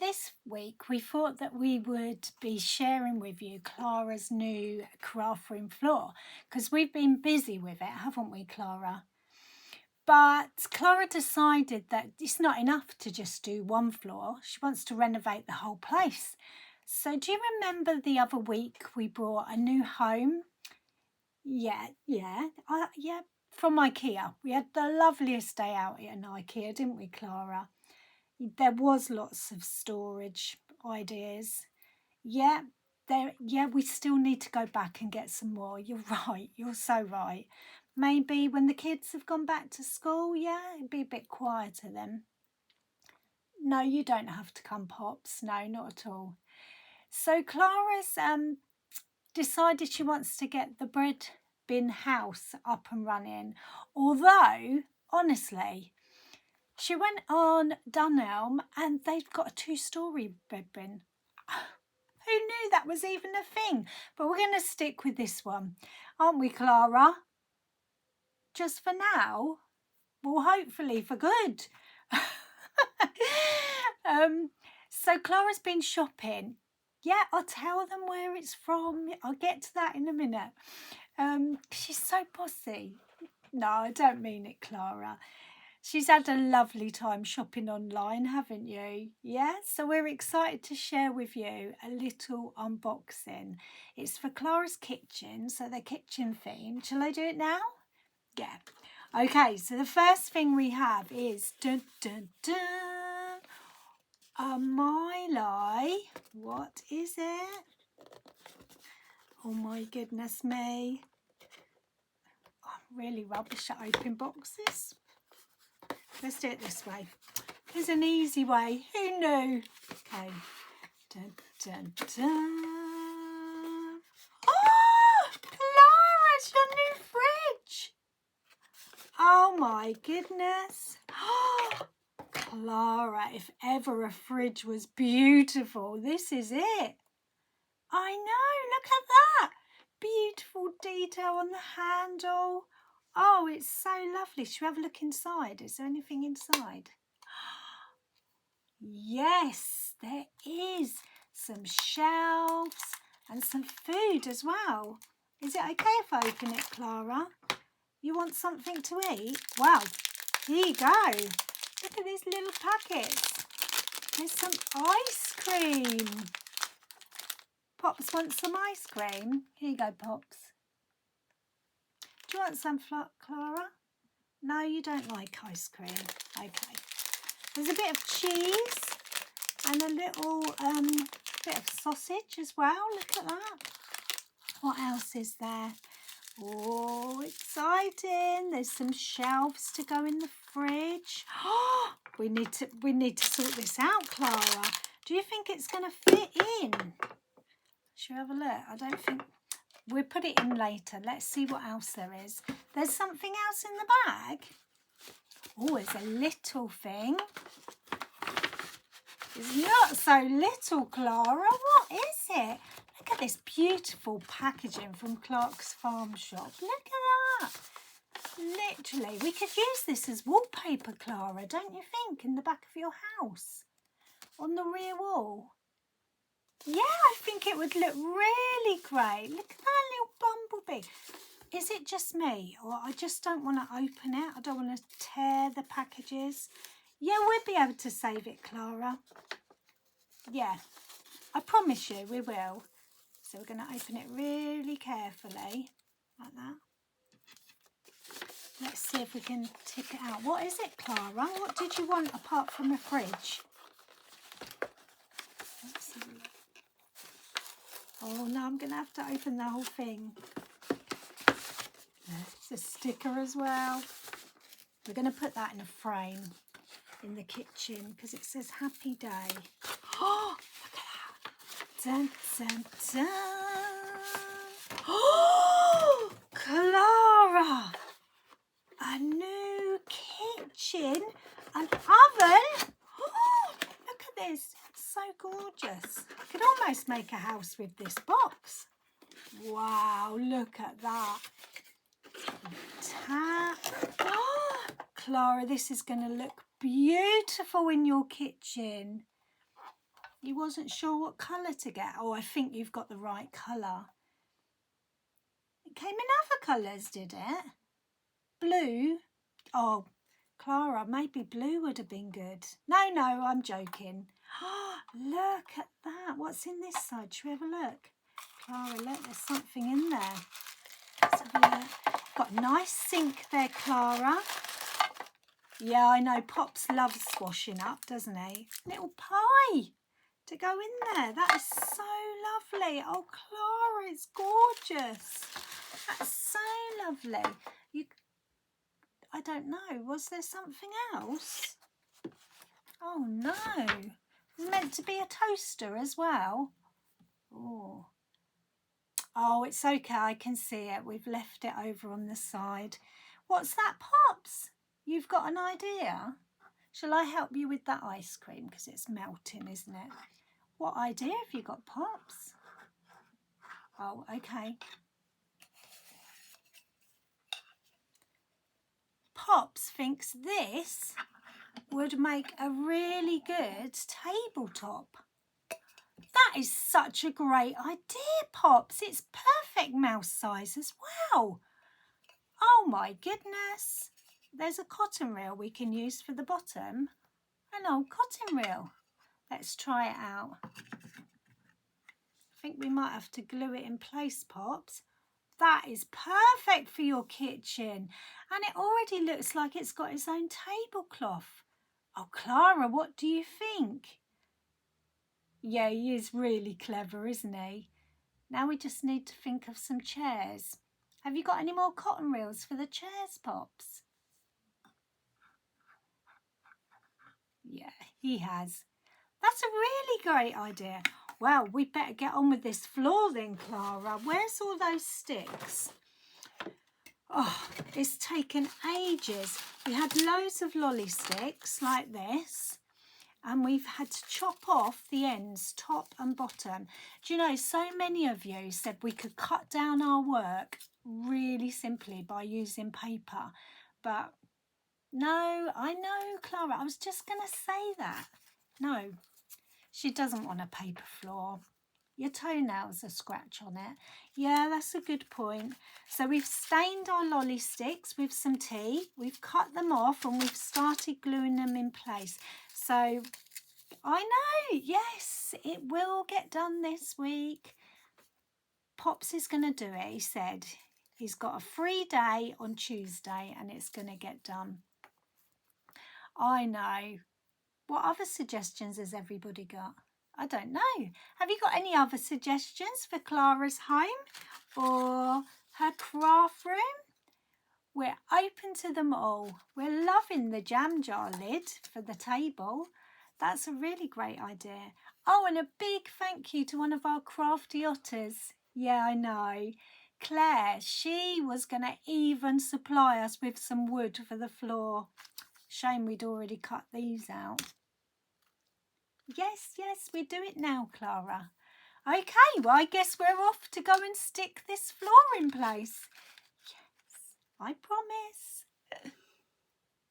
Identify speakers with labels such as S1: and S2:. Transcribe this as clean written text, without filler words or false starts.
S1: this week we thought that we would be sharing with you Clara's new craft room floor because we've been busy with it, haven't we, Clara? But Clara decided that it's not enough to just do one floor. She wants to renovate the whole place. So do you remember the other week we brought a new home? Yeah, from IKEA. We had the loveliest day out in IKEA, didn't we, Clara? There was lots of storage ideas. Yeah, we still need to go back and get some more. You're right, you're so right. Maybe when the kids have gone back to school, yeah, it'd be a bit quieter then. No, you don't have to come, Pops. No, not at all. So Clara's decided she wants to get the bread bin house up and running. Although, honestly, she went on Dunelm and they've got a 2-story bread bin. Who knew that was even a thing? But we're going to stick with this one, aren't we, Clara? Just for now? Well, hopefully for good. So Clara's been shopping. Yeah, I'll tell them where it's from. I'll get to that in a minute. She's so bossy. No, I don't mean it, Clara. She's had a lovely time shopping online, haven't you? Yeah, so we're excited to share with you a little unboxing. It's for Clara's kitchen, so the kitchen theme. Shall I do it now? Yeah. Okay, so the first thing we have is dun, dun, dun, a Maileg. What is it? Oh my goodness me. I'm really rubbish at open boxes. Let's do it this way. There's an easy way. Who knew? Okay. Dun, dun, dun. Oh, Clara, it's your new fridge. Oh my goodness. Clara, if ever a fridge was beautiful, this is it. I know, look at that. Beautiful detail on the handle. Oh, it's so lovely. Should we have a look inside? Is there anything inside? Yes, there is. Some shelves and some food as well. Is it okay if I open it, Clara? You want something to eat? Well, here you go. Look at these little packets. There's some ice cream. Pops wants some ice cream. Here you go, Pops. Do you want some, Clara? No, you don't like ice cream. Okay. There's a bit of cheese and a little bit of sausage as well. Look at that. What else is there? Oh, exciting. There's some shelves to go in the fridge. Oh, we need to sort this out, Clara. Do you think it's going to fit in? Shall we have a look? I don't think... We'll put it in later. Let's see what else there is. There's something else in the bag. Oh, it's a little thing. It's not so little, Clara. What is it? Look at this beautiful packaging from Clark's Farm Shop. Look at that. Literally, we could use this as wallpaper, Clara, don't you think, in the back of your house? On the rear wall. Yeah, I think it would look really great. Look at that little bumblebee. Is it just me, or I just don't want to open it? I don't want to tear the packages. Yeah, we'll be able to save it, Clara. Yeah, I promise you we will. So we're going to open it really carefully, like that. Let's see if we can take it out. What is it, Clara? What did you want apart from a fridge? Let's have a look. Oh no, I'm going to have to open the whole thing. There's a sticker as well. We're going to put that in a frame in the kitchen because it says happy day. Oh, look at that. Dun, dun, dun. Oh, Clara. A new kitchen, an oven. Oh, look at this. It's so gorgeous. I could almost make a house with this box. Wow, look at that. Tap. Oh, Clara, this is going to look beautiful in your kitchen. You wasn't sure what colour to get. Oh, I think you've got the right colour. It came in other colours, did it? Blue? Oh, Clara, maybe blue would have been good. No, I'm joking. Look at that. What's in this side? Should we have a look? Clara, look, there's something in there. Let's have a look. Got a nice sink there, Clara. Yeah, I know. Pops loves washing up, doesn't he? Little pie to go in there. That is so lovely. Oh, Clara, it's gorgeous. That's so lovely. I don't know. Was there something else? Oh, no. It's meant to be a toaster as well. Oh, it's okay. I can see it. We've left it over on the side. What's that, Pops? You've got an idea? Shall I help you with that ice cream? Because it's melting, isn't it? What idea have you got, Pops? Oh, okay. Pops thinks this would make a really good tabletop. That is such a great idea, Pops. It's perfect mouse size as well. Oh my goodness. There's a cotton reel we can use for the bottom. An old cotton reel. Let's try it out. I think we might have to glue it in place, Pops. That is perfect for your kitchen. And it already looks like it's got its own tablecloth. Oh, Clara, what do you think? Yeah, he is really clever, isn't he? Now we just need to think of some chairs. Have you got any more cotton reels for the chairs, Pops? Yeah, he has. That's a really great idea. Well, we better get on with this floor then, Clara. Where's all those sticks? Oh, it's taken ages. We had loads of lolly sticks like this, and we've had to chop off the ends, top and bottom. Do you know, so many of you said we could cut down our work really simply by using paper. But no, I know, Clara, I was just going to say that. No, she doesn't want a paper floor. Your toenails are scratch on it. Yeah, that's a good point. So we've stained our lolly sticks with some tea. We've cut them off and we've started gluing them in place. So I know, yes, it will get done this week. Pops is going to do it, he said. He's got a free day on Tuesday and it's going to get done. I know. What other suggestions has everybody got? I don't know. Have you got any other suggestions for Clara's home or her craft room? We're open to them all. We're loving the jam jar lid for the table. That's a really great idea. Oh, and a big thank you to one of our crafty otters. Yeah, I know. Claire, she was going to even supply us with some wood for the floor. Shame we'd already cut these out. Yes, we do it now, Clara. Okay, well, I guess we're off to go and stick this floor in place. Yes, I promise.